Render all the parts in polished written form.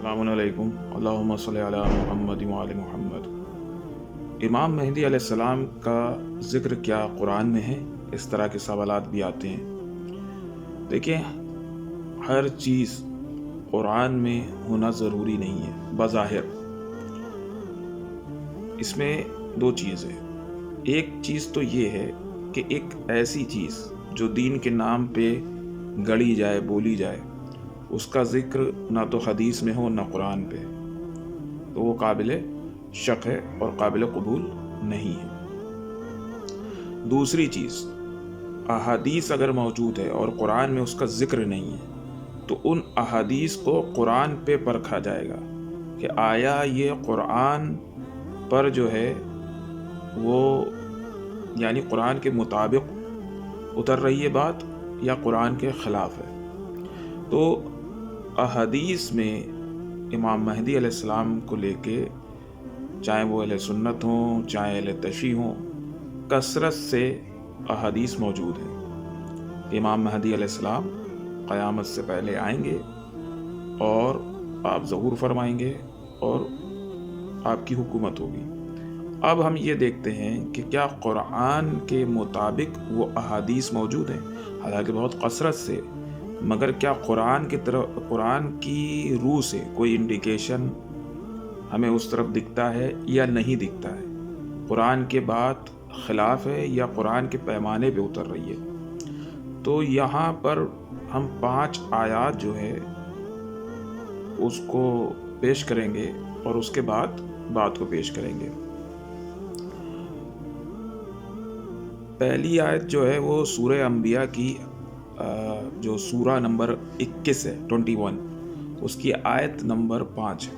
السلام علیکم، اللہم صلی علی محمد وعلی محمد۔ امام مہدی علیہ السلام کا ذکر کیا قرآن میں ہے؟ اس طرح کے سوالات بھی آتے ہیں۔ دیکھیں، ہر چیز قرآن میں ہونا ضروری نہیں ہے بظاہر۔ اس میں دو چیز ہے۔ ایک چیز تو یہ ہے کہ ایک ایسی چیز جو دین کے نام پہ گڑی جائے، بولی جائے، اس کا ذکر نہ تو حدیث میں ہو نہ قرآن پہ، تو وہ قابل شک ہے اور قابل قبول نہیں ہے۔ دوسری چیز، احادیث اگر موجود ہے اور قرآن میں اس کا ذکر نہیں ہے تو ان احادیث کو قرآن پہ پرکھا جائے گا کہ آیا یہ قرآن پر جو ہے وہ یعنی قرآن کے مطابق اتر رہی ہے بات یا قرآن کے خلاف ہے۔ تو احادیث میں امام مہدی علیہ السلام کو لے کے، چاہے وہ اہل سنت ہوں چاہے اہل تشیع ہوں، کثرت سے احادیث موجود ہیں۔ امام مہدی علیہ السلام قیامت سے پہلے آئیں گے اور آپ ظہور فرمائیں گے اور آپ کی حکومت ہوگی۔ اب ہم یہ دیکھتے ہیں کہ کیا قرآن کے مطابق وہ احادیث موجود ہیں، حالانکہ بہت کثرت سے، مگر کیا قرآن کی روح سے کوئی انڈیکیشن ہمیں اس طرف دکھتا ہے یا نہیں دکھتا ہے؟ قرآن کے بات خلاف ہے یا قرآن کے پیمانے پہ اتر رہی ہے؟ تو یہاں پر ہم 5 آیات جو ہے اس کو پیش کریں گے اور اس کے بعد بات کو پیش کریں گے۔ پہلی آیت جو ہے وہ سورہ انبیاء کی جو سورہ نمبر 21 ہے 21، اس کی آیت نمبر 5 ہے۔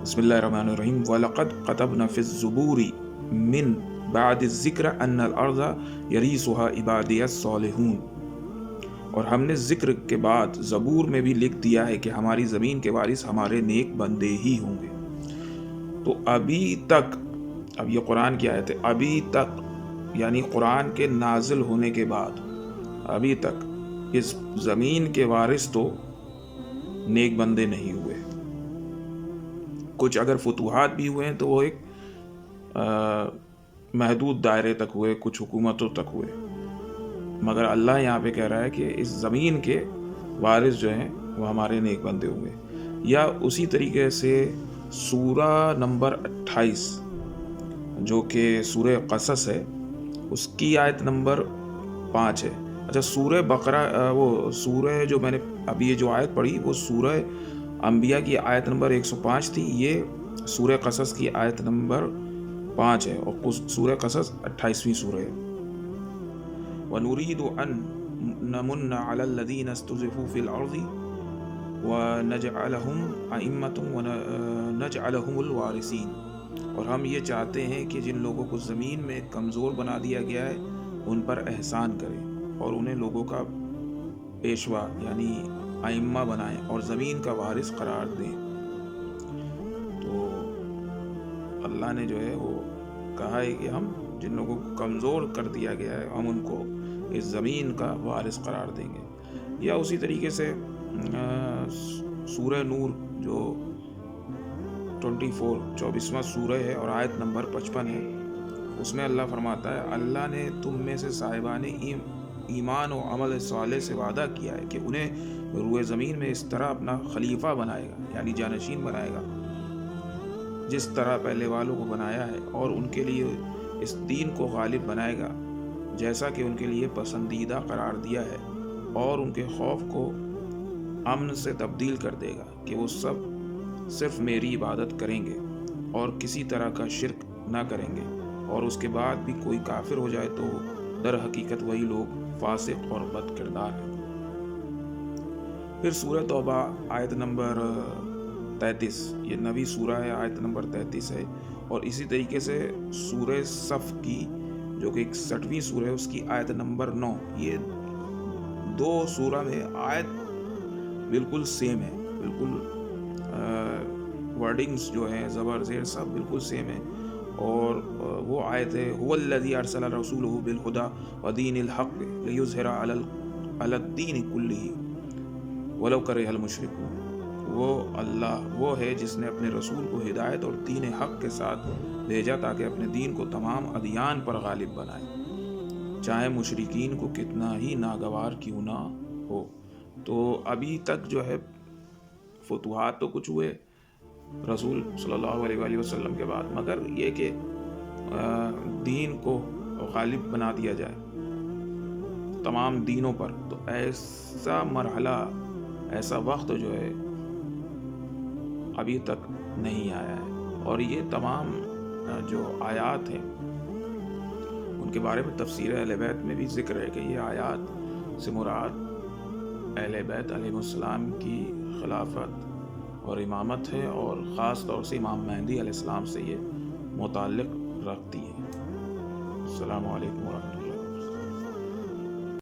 بسم اللہ الرحمن الرحیم۔ وَلَقَدْ كَتَبْنَا فِي الزُّبُورِ مِن بَعْدِ الذِّكْرِ أَنَّ الْأَرْضَ يَرِثُهَا عِبَادِيَ الصَّالِحُونَ، اور ہم نے ذکر کے بعد زبور میں بھی لکھ دیا ہے کہ ہماری زمین کے وارث ہمارے نیک بندے ہی ہوں گے۔ تو ابھی تک، اب یہ قرآن کی آیت ہے، ابھی تک یعنی قرآن کے نازل ہونے کے بعد ابھی تک اس زمین کے وارث تو نیک بندے نہیں ہوئے۔ کچھ اگر فتوحات بھی ہوئے ہیں تو وہ ایک محدود دائرے تک ہوئے، کچھ حکومتوں تک ہوئے، مگر اللہ یہاں پہ کہہ رہا ہے کہ اس زمین کے وارث جو ہیں وہ ہمارے نیک بندے ہوں گے۔ یا اسی طریقے سے سورہ نمبر 28 جو کہ سورہ قصص ہے، اس کی آیت نمبر 5 ہے۔ اچھا، سورہ بقرہ، وہ سورہ جو میں نے ابھی یہ جو آیت پڑھی وہ سورہ انبیاء کی آیت نمبر 105 تھی، یہ سورہ قصص کی آیت نمبر 5 ہے، اور سورہ قصص 28ویں سورہ ہے۔ وَنُرِيدُ أَن نَمُنَّ عَلَى الَّذِينَ اسْتُضْعِفُوا فِي الْأَرْضِ وَنَجْعَلَهُمْ أَئِمَّةً وَنَجْعَلَهُمُ الْوَارِثِينَ، اور ہم یہ چاہتے ہیں کہ جن لوگوں کو زمین میں کمزور بنا دیا گیا ہے ان پر احسان کریں اور انہیں لوگوں کا پیشوا یعنی ائمہ بنائیں اور زمین کا وارث قرار دیں۔ تو اللہ نے جو ہے وہ کہا ہے کہ ہم جن لوگوں کو کمزور کر دیا گیا ہے ہم ان کو اس زمین کا وارث قرار دیں گے۔ یا اسی طریقے سے سورہ نور جو 24واں سورہ ہے اور آیت نمبر 55 ہے، اس میں اللہ فرماتا ہے اللہ نے تم میں سے صاحبان ایمان و عمل صالح سے وعدہ کیا ہے کہ انہیں روئے زمین میں اس طرح اپنا خلیفہ بنائے گا یعنی جانشین بنائے گا جس طرح پہلے والوں کو بنایا ہے، اور ان کے لیے اس دین کو غالب بنائے گا جیسا کہ ان کے لیے پسندیدہ قرار دیا ہے، اور ان کے خوف کو امن سے تبدیل کر دے گا کہ وہ سب صرف میری عبادت کریں گے اور کسی طرح کا شرک نہ کریں گے، اور اس کے بعد بھی کوئی کافر ہو جائے تو در حقیقت وہی لوگ فاسق اور بد کردار ہیں۔ پھر سورہ توبہ آیت نمبر 33، یہ نویں سورہ ہے، آیت نمبر 33 ہے، اور اسی طریقے سے سورہ صف کی جو کہ 61ویں سورہ ہے اس کی آیت نمبر 9، یہ دو سورہ میں آیت بالکل سیم ہے، بالکل ورڈنگز جو ہیں زبر زیر سب بالکل سیم ہے، اور وہ آیت ہے هو الذی ارسل رسولہ بالہدی ودین الحق لیظہرہ علی الدین کلہ ولو کرہ المشرکون۔ وہ اللہ وہ ہے جس نے اپنے رسول کو ہدایت اور دین حق کے ساتھ بھیجا تاکہ اپنے دین کو تمام ادیان پر غالب بنائے، چاہے مشرکین کو کتنا ہی ناگوار کیوں نہ ہو۔ تو ابھی تک جو ہے فتوحات تو کچھ ہوئے رسول صلی اللہ علیہ وآلہ وسلم کے بعد، مگر یہ کہ دین کو غالب بنا دیا جائے تمام دینوں پر، تو ایسا مرحلہ، ایسا وقت جو ہے ابھی تک نہیں آیا ہے۔ اور یہ تمام جو آیات ہیں ان کے بارے میں تفسیر اہل بیت میں بھی ذکر ہے کہ یہ آیات سے مراد اہل بیت علیہ السلام کی خلافت اور امامت ہے، اور خاص طور سے امام مہدی علیہ السلام سے یہ متعلق رکھتی ہے۔ السلام علیکم ورحمۃ اللہ۔